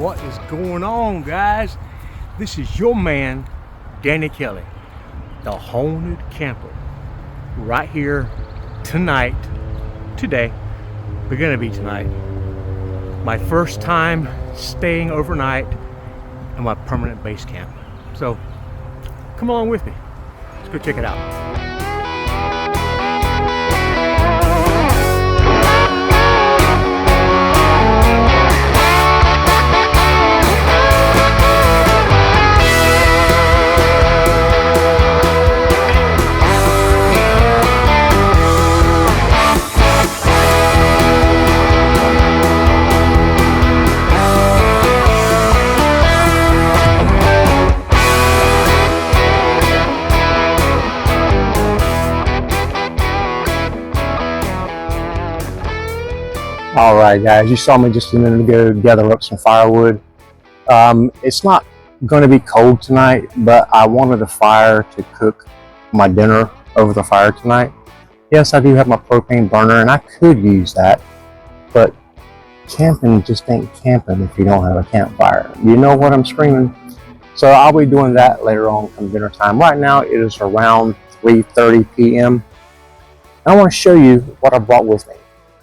What is going on, guys? This is your man, Danny Kelly, the Haunted Camper, right here tonight, today, we're gonna be tonight, my first time staying overnight in my permanent base camp. So come along with me, let's go check it out. All right, guys, you saw me just a minute ago gather up some firewood. It's not going to be cold tonight, but I wanted a fire to cook my dinner over the fire tonight. Yes, I do have my propane burner, and I could use that, but camping just ain't camping if you don't have a campfire. You know what I'm screaming? So I'll be doing that later on come dinner time. Right now, it is around 3:30 p.m. I want to show you what I brought with me.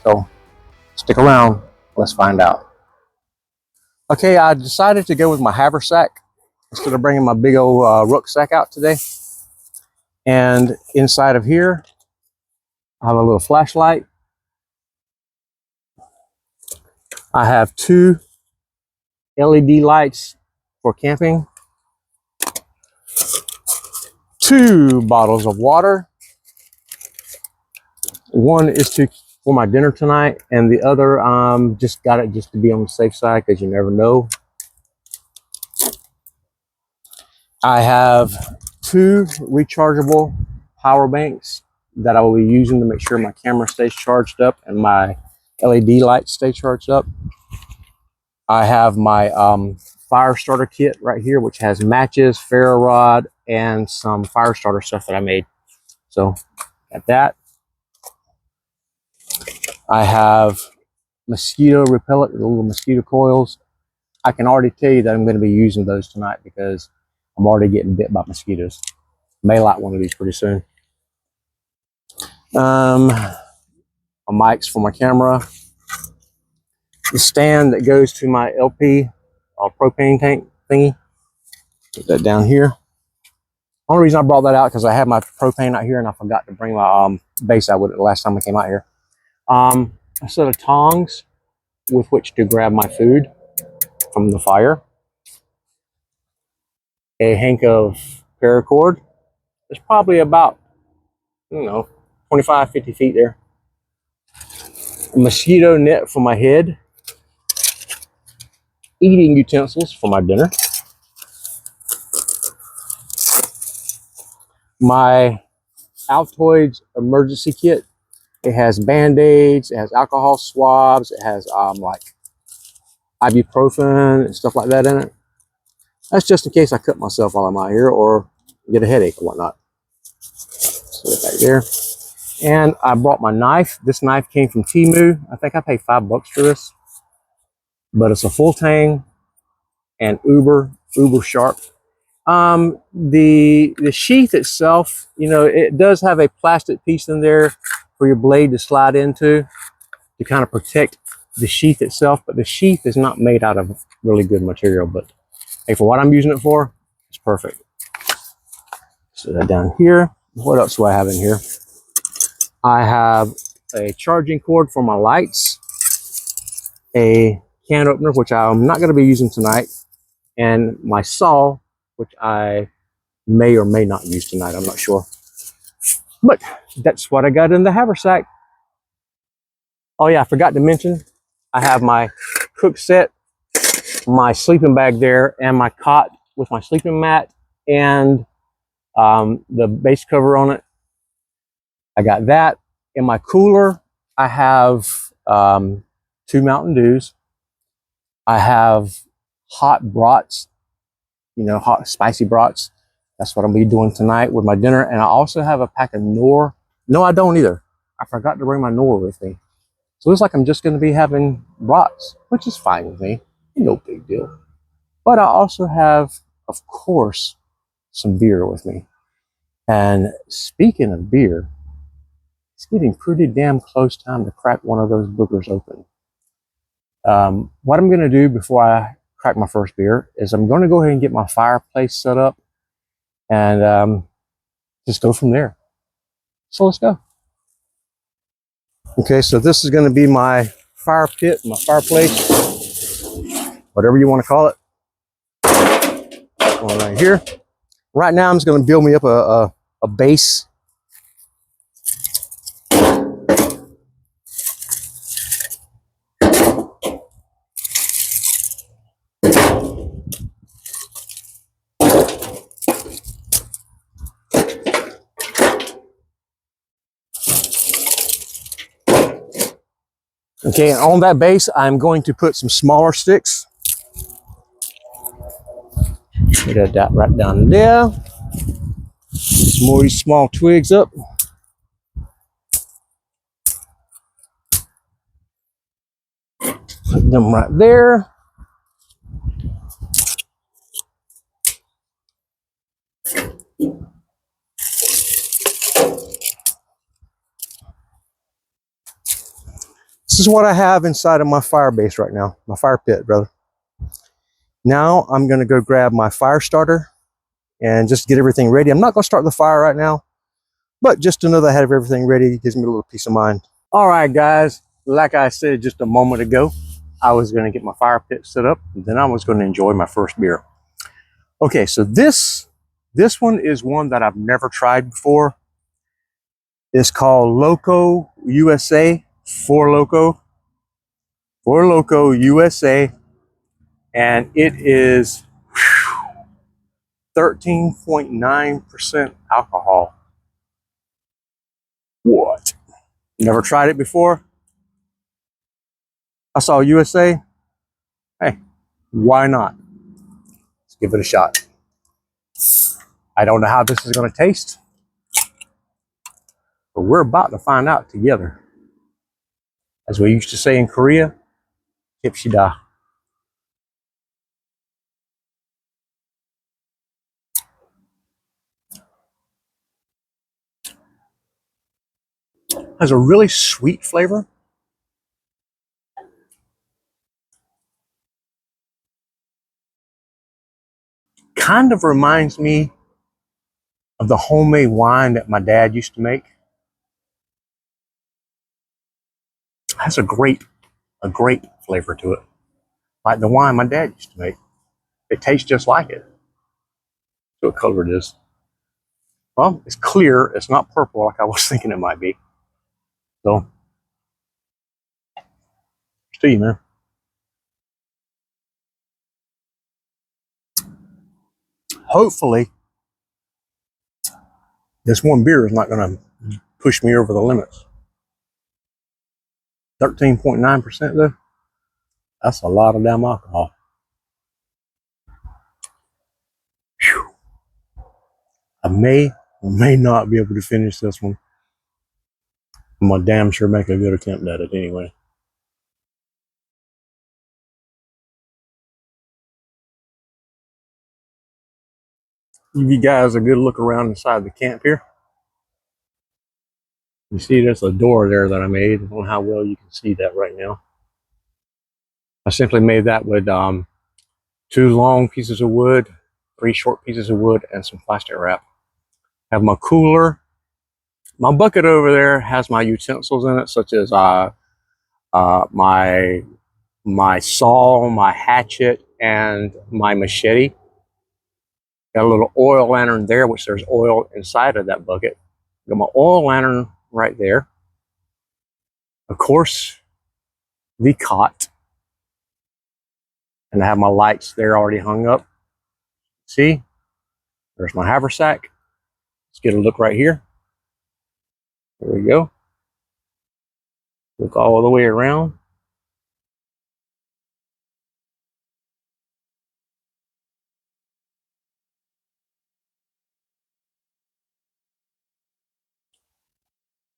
So stick around, let's find out. Okay, I decided to go with my haversack instead of bringing my big old rucksack out today. And inside of here, I have a little flashlight. I have 2 LED lights for camping, 2 bottles of water. One is for my dinner tonight, and the other just got it just to be on the safe side because you never know. I have 2 rechargeable power banks that I will be using to make sure my camera stays charged up and my LED lights stay charged up. I have my fire starter kit right here, which has matches, ferro rod, and some fire starter stuff that I made. So got that. I have mosquito repellent, the little mosquito coils. I can already tell you that I'm going to be using those tonight because I'm already getting bit by mosquitoes. May light one of these pretty soon. My mics for my camera. The stand that goes to my LP propane tank thingy. Put that down here. Only reason I brought that out because I had my propane out here and I forgot to bring my base out with it the last time I came out here. A set of tongs with which to grab my food from the fire. A hank of paracord. It's probably about, 25, 50 feet there. A mosquito net for my head. Eating utensils for my dinner. My Altoids emergency kit. It has Band-Aids, it has alcohol swabs, it has like ibuprofen and stuff like that in it. That's just in case I cut myself while I'm out here or get a headache or whatnot. So back there. And I brought my knife. This knife came from Temu. I think I paid $5 for this. But it's a full tang and uber sharp. The sheath itself, it does have a plastic piece in there for your blade to slide into to kind of protect the sheath itself, but the sheath is not made out of really good material. But hey, for what I'm using it for, it's perfect. So that down here. What else do I have in here? I have a charging cord for my lights, a can opener, which I'm not going to be using tonight, and my saw, which I may or may not use tonight. I'm not sure. But that's what I got in the haversack. Oh yeah, I forgot to mention, I have my cook set, my sleeping bag there, and my cot with my sleeping mat and the base cover on it. I got that. In my cooler, I have 2 Mountain Dews. I have hot brats, hot spicy brats. That's what I'm gonna be doing tonight with my dinner. And I also have a pack of Knorr. No, I don't either. I forgot to bring my Knorr with me. So it looks like I'm just gonna be having brats, which is fine with me. No big deal. But I also have, of course, some beer with me. And speaking of beer, it's getting pretty damn close time to crack one of those boogers open. What I'm going to do before I crack my first beer is I'm going to go ahead and get my fireplace set up and just go from there. So let's go. Okay, so this is going to be my fire pit, my fireplace, whatever you want to call it. Going right here. Right now, I'm just going to build me up a base. Okay, and on that base, I'm going to put some smaller sticks. Put that right down there. Some more of these small twigs up. Put them right there. This is what I have inside of my fire base right now, my fire pit, brother. Now I'm going to go grab my fire starter and just get everything ready. I'm not going to start the fire right now, but just to know that I have everything ready gives me a little peace of mind. All right, guys, like I said just a moment ago, I was going to get my fire pit set up, and then I was going to enjoy my first beer. Okay, so this one is one that I've never tried before. It's called Loco USA, Four Loco USA, and it is 13.9% alcohol. What? Never tried it before? I saw USA. Hey, why not? Let's give it a shot. I don't know how this is going to taste, but we're about to find out together. As we used to say in Korea, Kipshida. Has a really sweet flavor. Kind of reminds me of the homemade wine that my dad used to make. Has a great flavor to it. Like the wine my dad used to make. It tastes just like it. So what color it is? Well, it's clear. It's not purple like I was thinking it might be. So, to you, man. Hopefully, this one beer is not going to push me over the limits. 13.9% though. That's a lot of damn alcohol. Whew. I may or may not be able to finish this one. I'm gonna damn sure make a good attempt at it anyway. Give you guys a good look around inside the camp here. You see there's a door there that I made. I don't know how well you can see that right now. I simply made that with 2 long pieces of wood, 3 short pieces of wood, and some plastic wrap. I have my cooler. My bucket over there has my utensils in it, such as my saw, my hatchet, and my machete. Got a little oil lantern there, which there's oil inside of that bucket. Got my oil lantern right there. Of course, the cot. And I have my lights there already hung up. See? There's my haversack. Let's get a look right here. There we go. Look all the way around.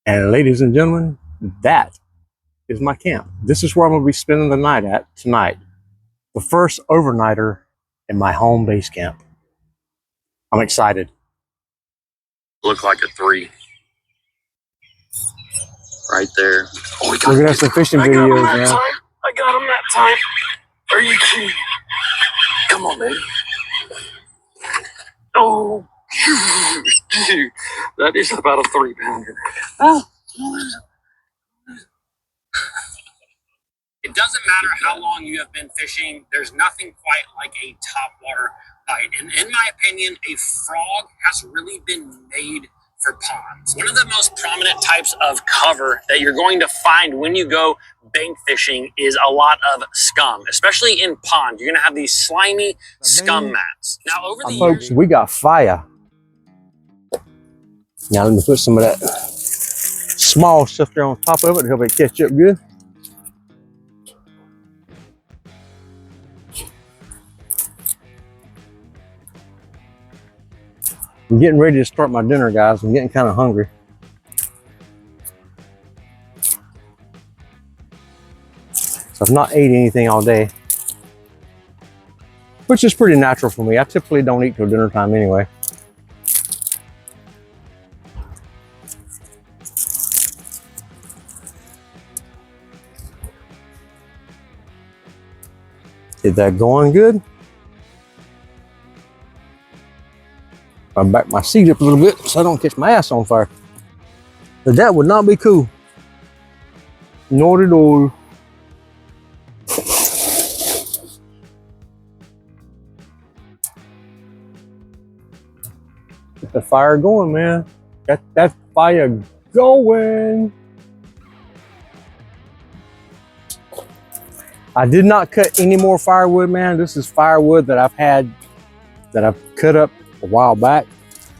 And ladies and gentlemen, that is my camp. This is where I'm going to be spending the night at tonight. the first overnighter in my home base camp. I'm excited. Look like a 3. Right there. Oh, look at some fishing videos, man. I got him that time. Are you kidding? Come on, baby. Oh, dude. That is about a 3-pounder. Oh. It doesn't matter how long you have been fishing. There's nothing quite like a topwater bite. And in my opinion, a frog has really been made for ponds. One of the most prominent types of cover that you're going to find when you go bank fishing is a lot of scum, especially in ponds. You're going to have these slimy scum mats. Now, over the folks, years, we got fire. Now let me put some of that small stuff there on top of it to help it catch up good. I'm getting ready to start my dinner, guys. I'm getting kind of hungry. So I've not ate anything all day, which is pretty natural for me. I typically don't eat till dinner time anyway. Get that going good. I back my seat up a little bit so I don't catch my ass on fire. But that would not be cool. Not at all. Get the fire going, man. Get that fire going. I did not cut any more firewood, man. This is firewood that I've cut up a while back.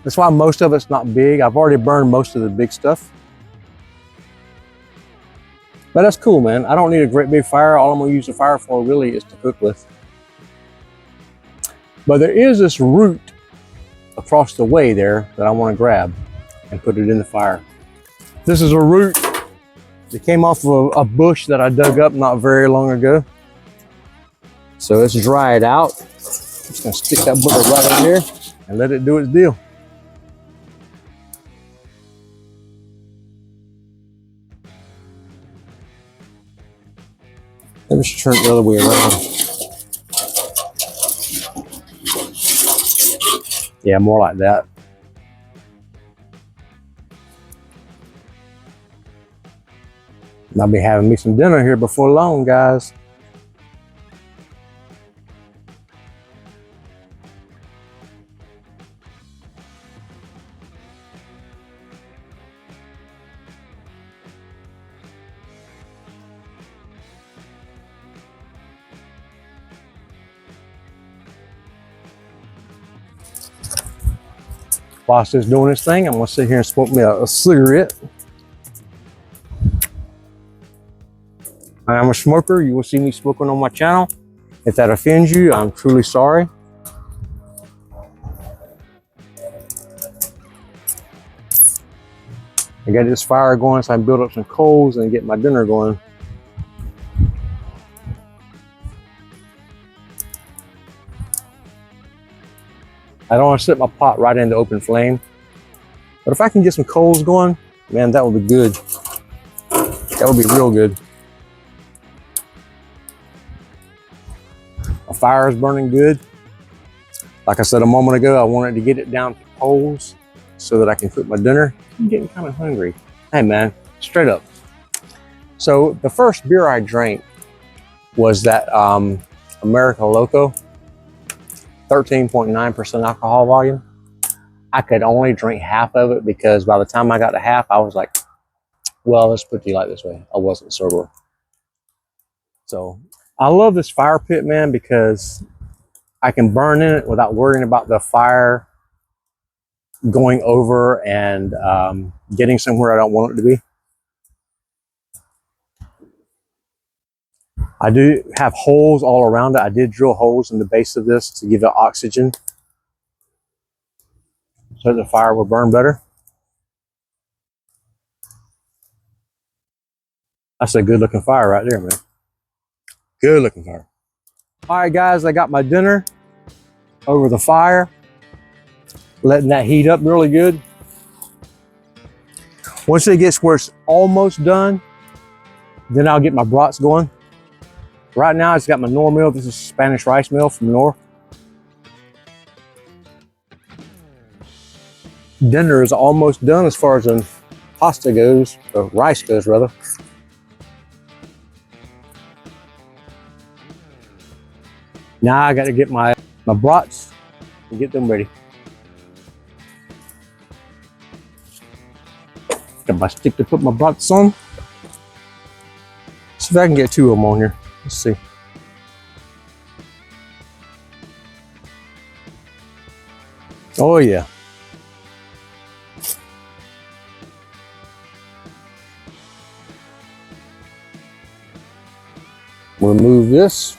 That's why most of it's not big. I've already burned most of the big stuff. But that's cool, man. I don't need a great big fire. All I'm gonna use the fire for really is to cook with. But there is this root across the way there that I want to grab and put it in the fire. This is a root that came off of a bush that I dug up not very long ago. So let's dry it out. Just gonna stick that booger right in there and let it do its deal. Maybe we should turn it the other way around. Yeah, more like that. I'll be having me some dinner here before long, guys. Whilst it's doing its thing, I'm gonna sit here and smoke me a cigarette. I am a smoker. You will see me smoking on my channel. If that offends you, I'm truly sorry. I got this fire going so I can build up some coals and get my dinner going. I don't want to set my pot right in the open flame. But if I can get some coals going, man, that would be good. That would be real good. My fire is burning good. Like I said a moment ago, I wanted to get it down to coals so that I can cook my dinner. I'm getting kind of hungry. Hey man, straight up. So the first beer I drank was that America Loco, 13.9% alcohol volume. I could only drink half of it because by the time I got to half, I was like, well, let's put it like this way. I wasn't sober. So I love this fire pit, man, because I can burn in it without worrying about the fire going over and getting somewhere I don't want it to be. I do have holes all around it. I did drill holes in the base of this to give it oxygen so the fire will burn better. That's a good looking fire right there, man. Good looking fire. All right, guys, I got my dinner over the fire, letting that heat up really good. Once it gets where it's almost done, then I'll get my brats going. Right now, it's got my Knorr meal. This is Spanish rice meal from Knorr. Dinner is almost done as far as the pasta goes, or rice goes rather. Now I got to get my brats and get them ready. Got my stick to put my brats on. See if I can get 2 of them on here. Let's see. Oh yeah. Remove this.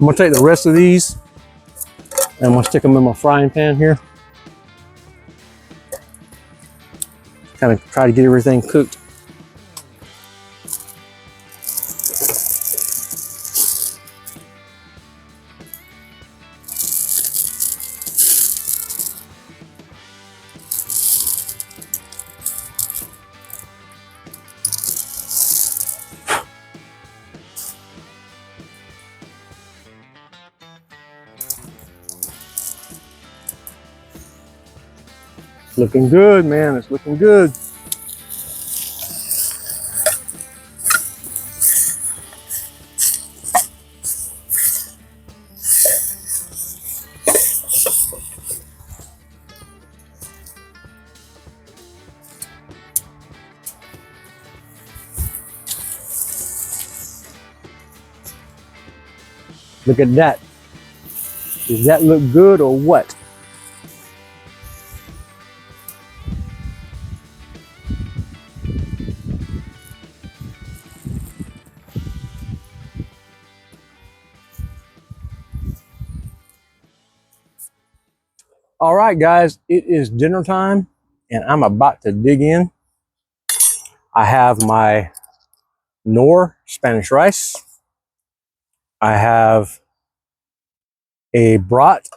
I'm gonna take the rest of these and I'm gonna stick them in my frying pan here. Kind of try to get everything cooked. Looking good, man. It's looking good. Look at that. Does that look good or what? All right, guys, it is dinner time and I'm about to dig in. I have my Knorr Spanish rice. I have a brat.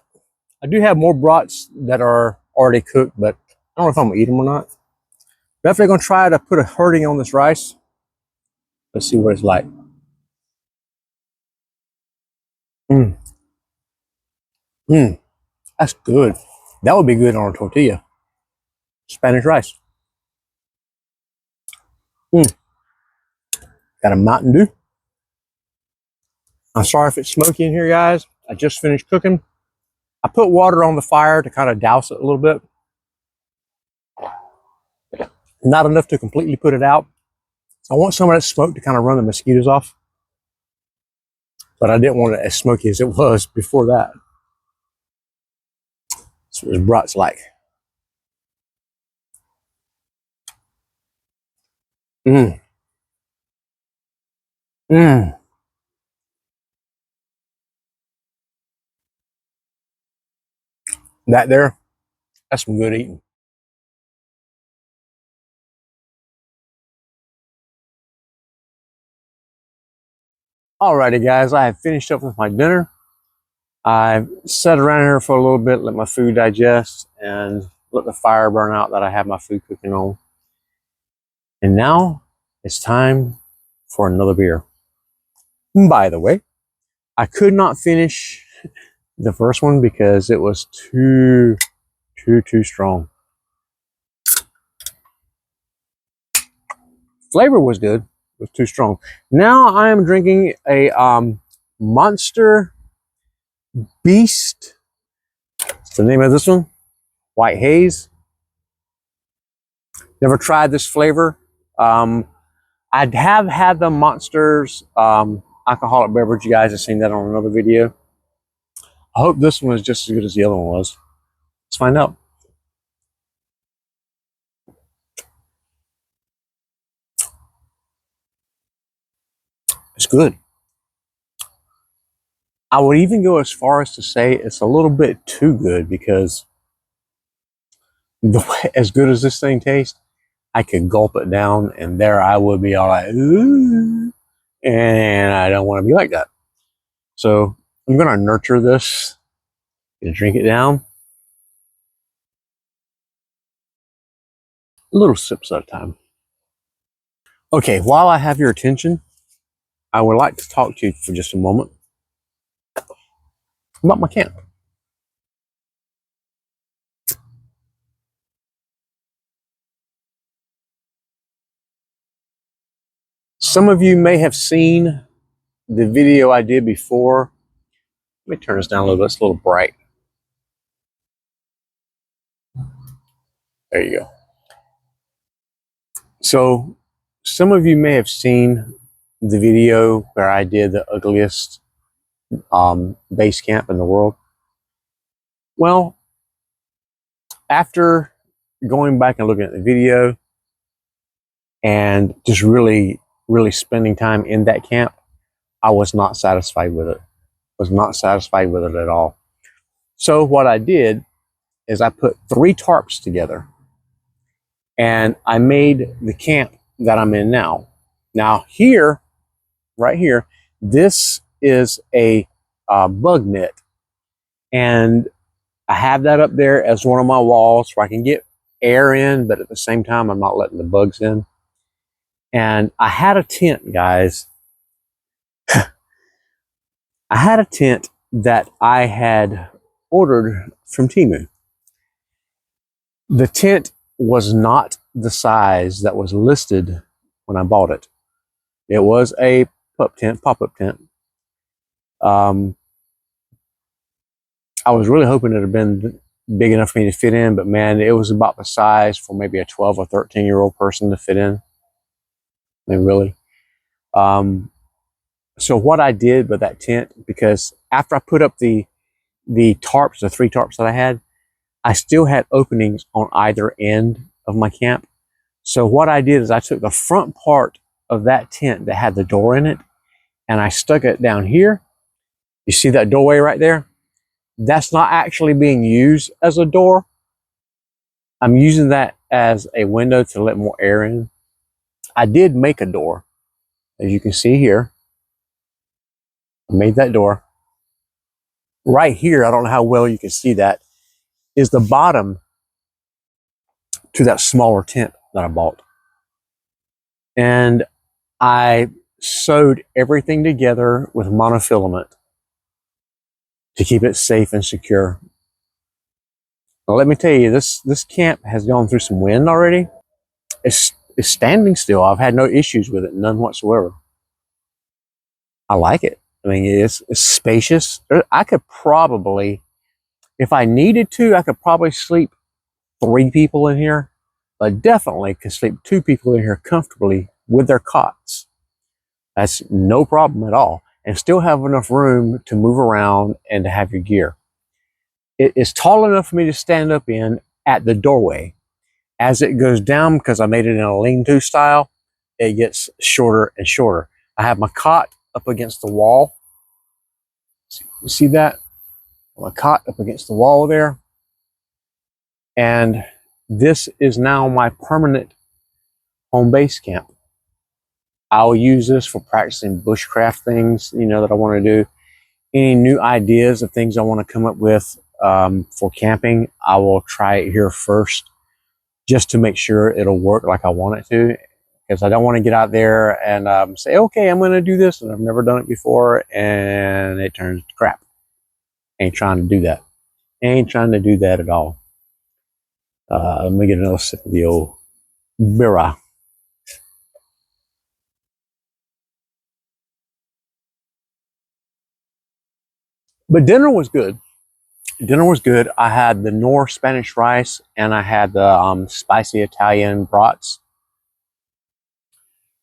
I do have more brats that are already cooked, but I don't know if I'm gonna eat them or not. Definitely gonna try to put a hurting on this rice. Let's see what it's like. Mmm, mmm, that's good. That would be good on a tortilla. Spanish rice. Mmm, got a Mountain Dew. I'm sorry if it's smoky in here, guys. I just finished cooking. I put water on the fire to kind of douse it a little bit. Not enough to completely put it out. I want some of that smoke to kind of run the mosquitoes off. But I didn't want it as smoky as it was before that. That's what this brat's like. Mmm. Mmm. That there, that's some good eating. Alrighty, guys, I have finished up with my dinner. I sat around here for a little bit, let my food digest, and let the fire burn out that I have my food cooking on. And now it's time for another beer. By the way, I could not finish the first one because it was too strong. Flavor was good, it was too strong. Now I am drinking a Monster Beast. What's the name of this one? White Haze. Never tried this flavor. I have had the Monsters alcoholic beverage. You guys have seen that on another video. I hope this one is just as good as the other one was. Let's find out. It's good. I would even go as far as to say it's a little bit too good, because the way, as good as this thing tastes, I could gulp it down and there I would be all like, ooh, and I don't want to be like that. So I'm going to nurture this and drink it down. Little sips at a time. Okay, while I have your attention, I would like to talk to you for just a moment about my camp. Some of you may have seen the video I did before. Let me turn this down a little bit. It's a little bright. There you go. So some of you may have seen the video where I did the ugliest base camp in the world. Well, after going back and looking at the video and just really spending time in that camp, I was not satisfied with it. Was not satisfied with it at all. So what I did is I put 3 tarps together and I made the camp that I'm in now. Now here, right here, this is a bug net, and I have that up there as one of my walls where I can get air in, but at the same time I'm not letting the bugs in. And I had a tent, guys. I had a tent that I had ordered from Temu. The tent was not the size that was listed when I bought it. It was a pop-up tent. I was really hoping it had been big enough for me to fit in, but man, it was about the size for maybe a 12 or 13-year-old person to fit in. I mean, really. So what I did with that tent, because after I put up the tarps, the 3 tarps that I had, I still had openings on either end of my camp. So what I did is I took the front part of that tent that had the door in it, and I stuck it down here. You see that doorway right there? That's not actually being used as a door. I'm using that as a window to let more air in. I did make a door, as you can see here. I made that door. Right here, I don't know how well you can see that, is the bottom to that smaller tent that I bought. And I sewed everything together with monofilament to keep it safe and secure. Now, let me tell you, this camp has gone through some wind already. It's standing still. I've had no issues with it, none whatsoever. I like it. I mean, it's spacious. I could probably, if I needed to, I could probably sleep 3 people in here, but definitely could sleep 2 people in here comfortably with their cots. That's no problem at all, and still have enough room to move around and to have your gear. It is tall enough for me to stand up in at the doorway. As it goes down, because I made it in a lean-to style, it gets shorter and shorter. I have my cot up against the wall. You see that? My cot up against the wall there. And this is now my permanent home base camp. I'll use this for practicing bushcraft things, you know, that I want to do. Any new ideas of things I want to come up with for camping, I will try it here first, just to make sure it'll work like I want it to. Because I don't want to get out there and say, okay, I'm going to do this, and I've never done it before, and it turns to crap. Ain't trying to do that. Ain't trying to do that at all. Let me get another sip of the old Bira. But dinner was good. Dinner was good. I had the Knorr Spanish rice, and I had the spicy Italian brats.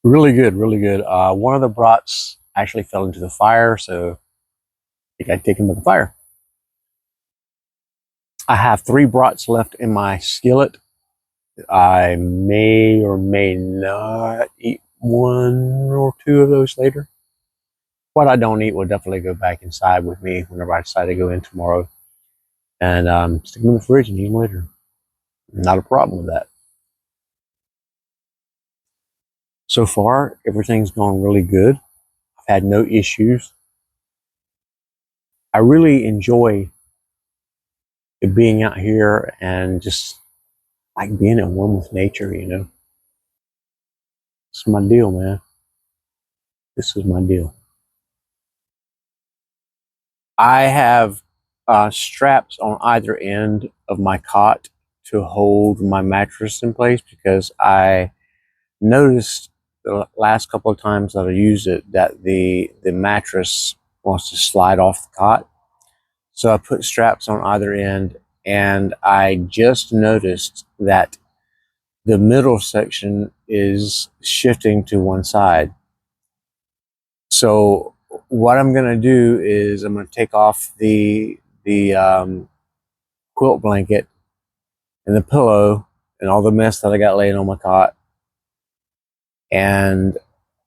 Really good, really good. One of the brats actually fell into the fire, so I think I'd take him to the fire. I have 3 brats left in my skillet. I may or may not eat 1 or 2 of those later. What I don't eat will definitely go back inside with me whenever I decide to go in tomorrow. And stick them in the fridge and eat them later. Not a problem with that. So far, everything's gone really good. I've had no issues. I really enjoy being out here and just like being at one with nature, you know. This is my deal, man. This is my deal. I have straps on either end of my cot to hold my mattress in place because I noticed the last couple of times that I used it that the mattress wants to slide off the cot. So I put straps on either end, and I just noticed that the middle section is shifting to one side. So what I'm going to do is I'm going to take off the quilt blanket and the pillow and all the mess that I got laying on my cot, and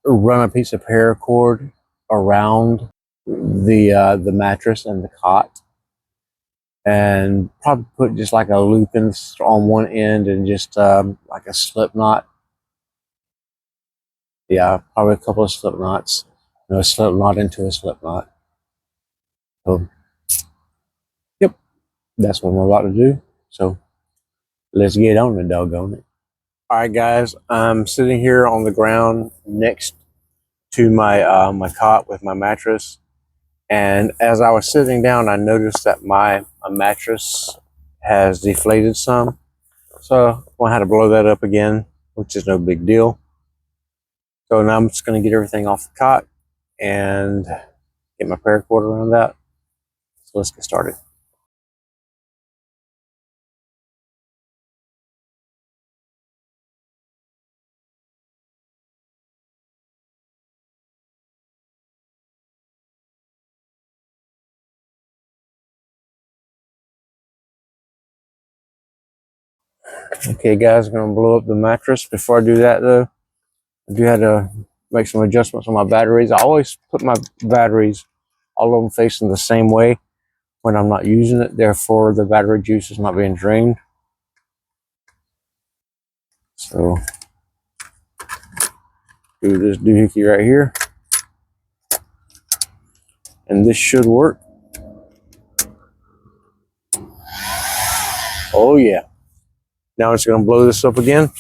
run a piece of paracord around the mattress and the cot, and probably put just like a loop in on one end and just like a slip knot. Yeah, probably a couple of slip knots. You know, a slip knot into a slip knot. So, yep, that's what I'm about to do. So, let's get on the doggone it. All right, guys, I'm sitting here on the ground next to my cot with my mattress, and as I was sitting down, I noticed that my mattress has deflated some. So I had to blow that up again, which is no big deal. So now I'm just going to get everything off the cot and get my paracord around that. So let's get started. Okay, guys, I'm going to blow up the mattress. Before I do that, though, I do have to make some adjustments on my batteries. I always put my batteries, all of them facing the same way when I'm not using it. Therefore, the battery juice is not being drained. So, do this doohickey right here. And this should work. Oh, yeah. Now it's going to blow this up again.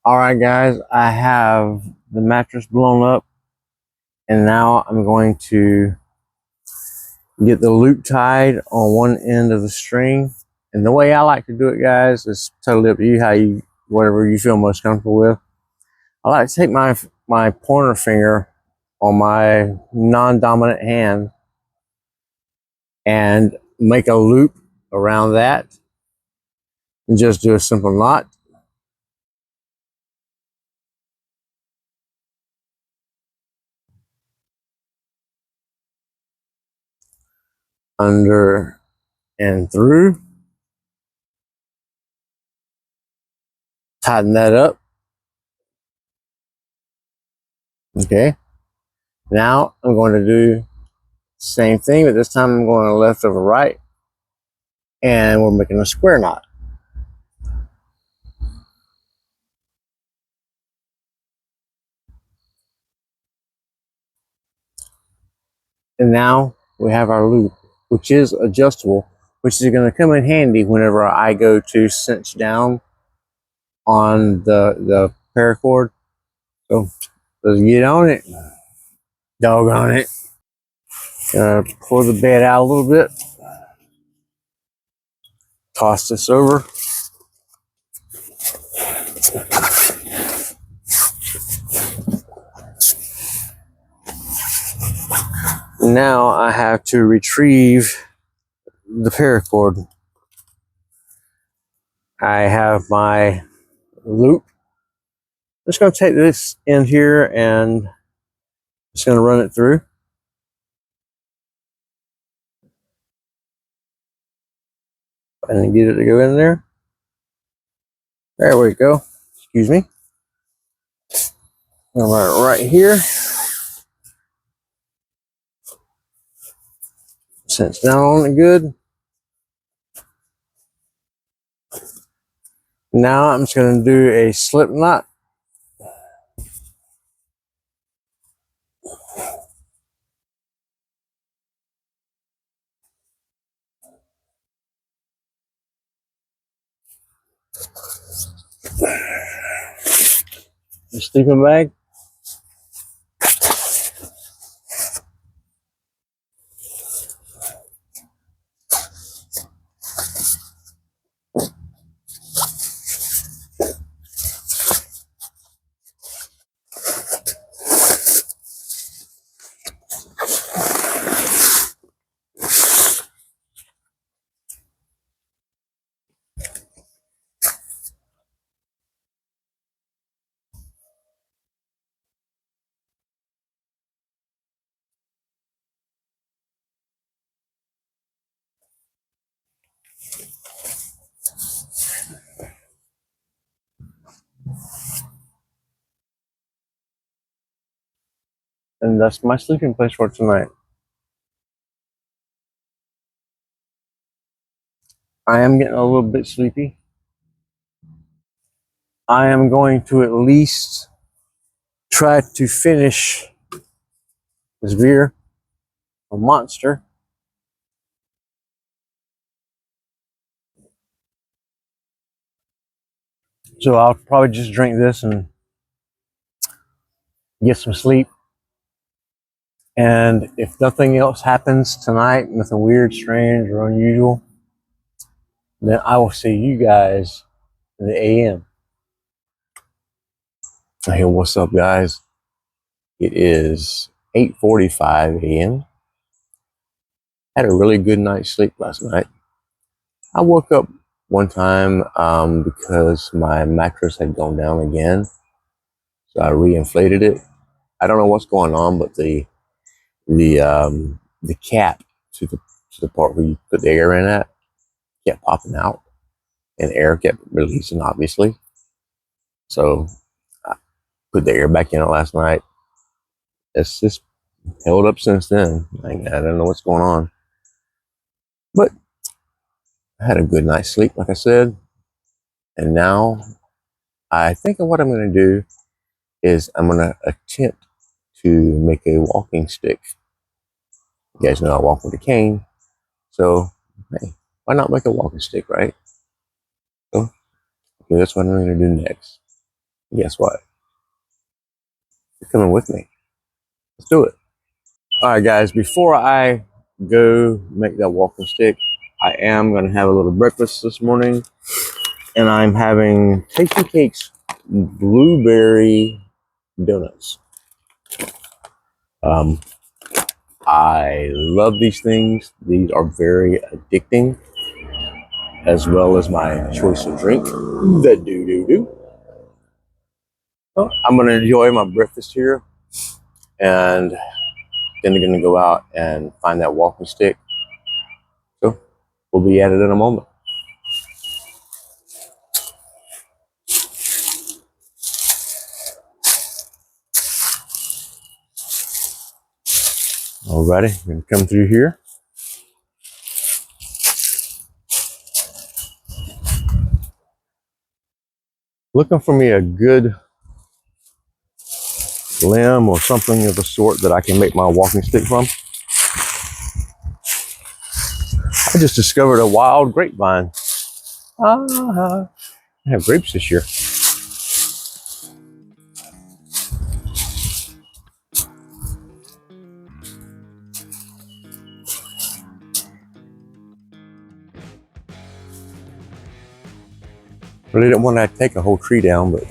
All right, guys, I have the mattress blown up, and now I'm going to get the loop tied on one end of the string. And the way I like to do it, guys, is totally up to you, how you, whatever you feel most comfortable with. I like to take my pointer finger on my non-dominant hand and make a loop around that and just do a simple knot. Under and through. Tighten that up. Okay. Now I'm going to do the same thing, but this time I'm going left over right. And we're making a square knot. And now we have our loop, which is adjustable, which is going to come in handy whenever I go to cinch down on the paracord. So let's get on it. Doggone it. Pull the bed out a little bit. Toss this over. And now I have to retrieve the paracord. I have my loop. I'm just going to take this in here and just going to run it through. And get it to go in there. There we go. Excuse me. I'm gonna run it right here. Cinch down on it good. Now I'm just going to do a slip knot. The sleeping bag. And that's my sleeping place for tonight. I am getting a little bit sleepy. I am going to at least try to finish this beer, a Monster. So I'll probably just drink this and get some sleep. And if nothing else happens tonight, nothing weird, strange, or unusual, then I will see you guys in the AM. Hey, what's up, guys? It is 8:45 a.m. Had a really good night's sleep last night. I woke up one time because my mattress had gone down again, so I reinflated it. I don't know what's going on, but the cap to the part where you put the air in at kept popping out, and air kept releasing, obviously. So I put the air back in it last night. It's just held up since then. I don't know what's going on, but I had a good night's sleep, like I said, and now I think what I'm going to do is I'm going to attempt to make a walking stick. You guys know I walk with a cane, so hey, why not make a walking stick, right? So okay, that's what I'm going to do next. Guess what? You're coming with me. Let's do it. All right, guys, before I go make that walking stick, I am going to have a little breakfast this morning, and I'm having Tasty Cakes blueberry donuts. I love these things. These are very addicting, as well as my choice of drink, the do. Well, I'm going to enjoy my breakfast here, and then I'm going to go out and find that walking stick. So we'll be at it in a moment. Alrighty, I'm going to come through here. Looking for me a good limb or something of the sort that I can make my walking stick from. I just discovered a wild grapevine. I have grapes this year. Really didn't want to take a whole tree down, but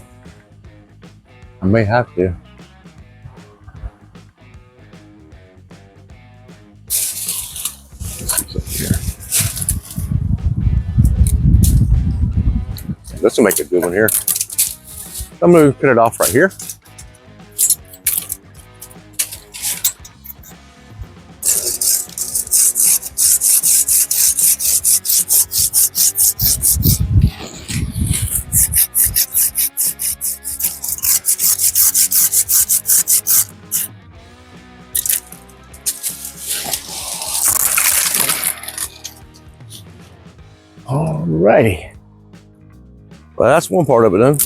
I may have to. this will make a good one here. I'm gonna cut it off right here. Alrighty. Well, that's one part of it done.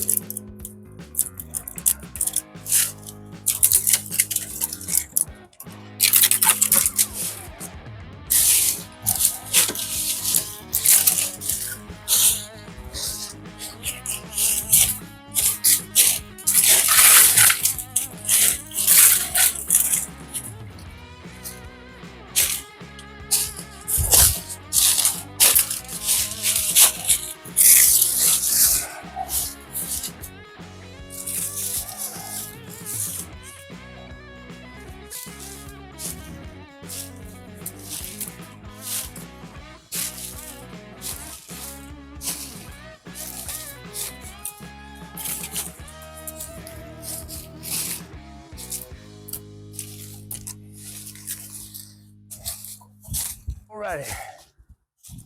Alrighty.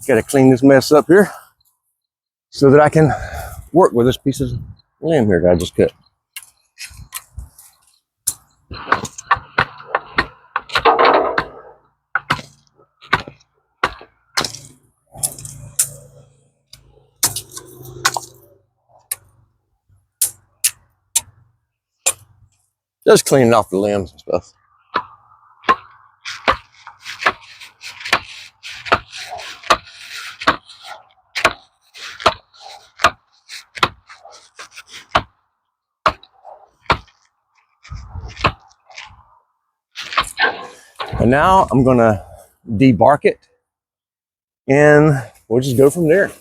Gotta clean this mess up here so that I can work with this piece of limb here that I just cut. Just cleaning off the limbs and stuff. And now I'm gonna debark it and we'll just go from there.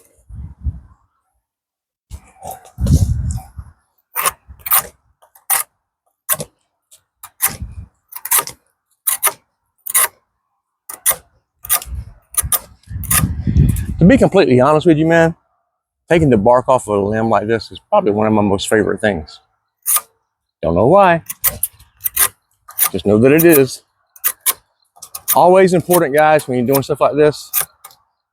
To be completely honest with you, man, taking the bark off of a limb like this is probably one of my most favorite things. Don't know why. Just know that it is. Always important, guys, when you're doing stuff like this,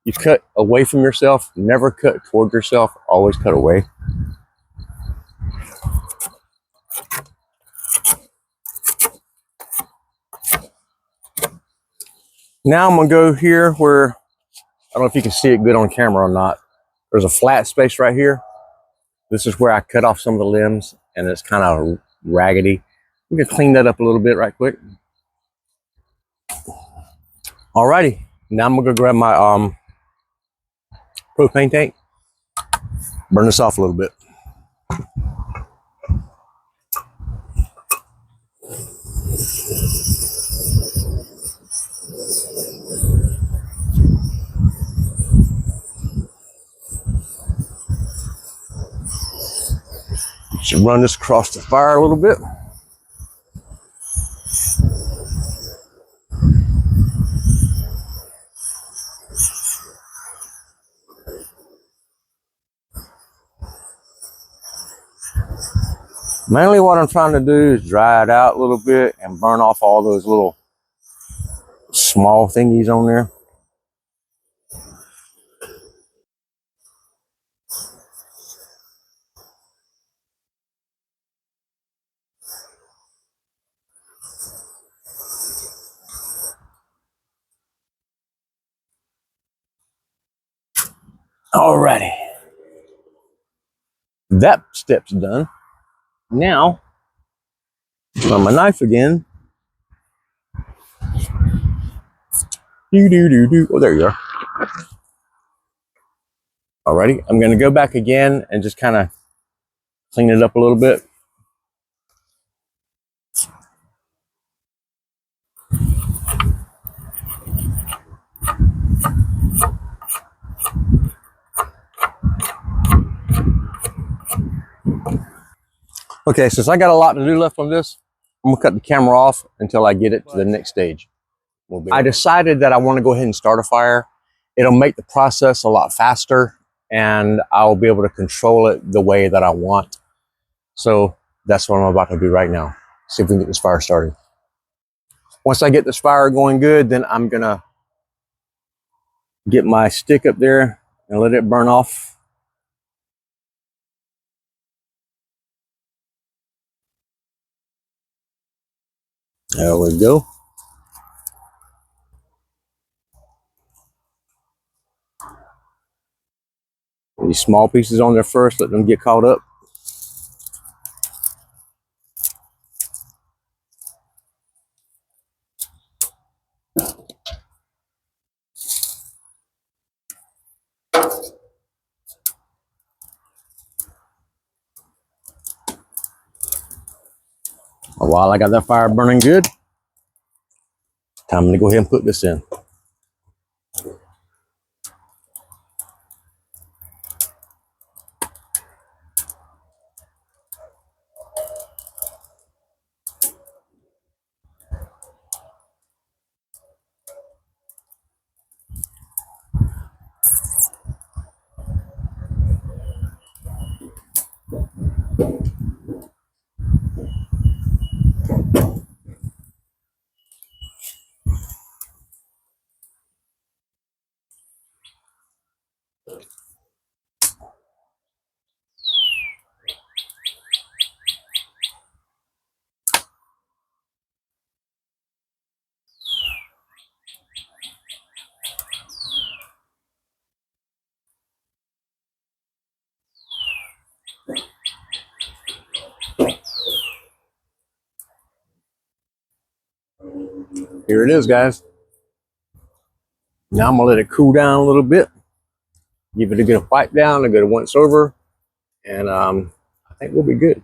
you cut away from yourself. Never cut toward yourself. Always cut away. Now I'm gonna go here where, I don't know if you can see it good on camera or not. There's a flat space right here. This is where I cut off some of the limbs and it's kind of raggedy. We can clean that up a little bit right quick. Alrighty, now I'm gonna go grab my propane tank, burn this off a little bit. Should run this across the fire a little bit. Mainly what I'm trying to do is dry it out a little bit and burn off all those little small thingies on there. Alrighty. That step's done. Now, on my knife again. Oh, there you are. Alrighty, I'm gonna go back again and just kind of clean it up a little bit. Okay, since I got a lot to do left on this, I'm gonna cut the camera off until I get it to the next stage. I decided that I want to go ahead and start a fire. It'll make the process a lot faster and I'll be able to control it the way that I want. So that's what I'm about to do right now. See if we can get this fire started. Once I get this fire going good, then I'm gonna get my stick up there and let it burn off. There we go. These small pieces on there first, let them get caught up. While I got that fire burning good, time to go ahead and put this in. Here it is, guys. Now I'm gonna let it cool down a little bit. Give it a good wipe down, a good once over, and I think we'll be good.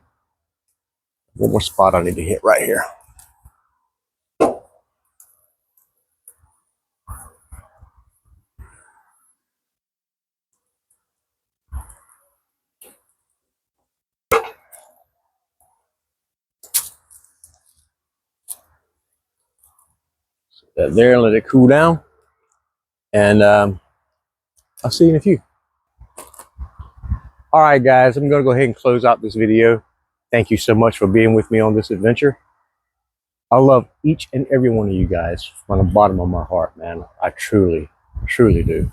One more spot I need to hit right here. Set that there, let it cool down, and I'll see you in a few. All right, guys, I'm gonna go ahead and close out this video. Thank you so much for being with me on this adventure. I love each and every one of you guys from the bottom of my heart, man. I truly, truly do.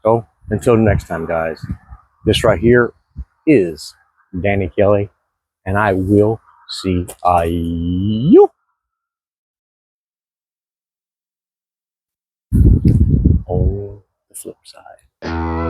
So until next time, guys, this right here is Danny Kelly, and I will see you on the flip side.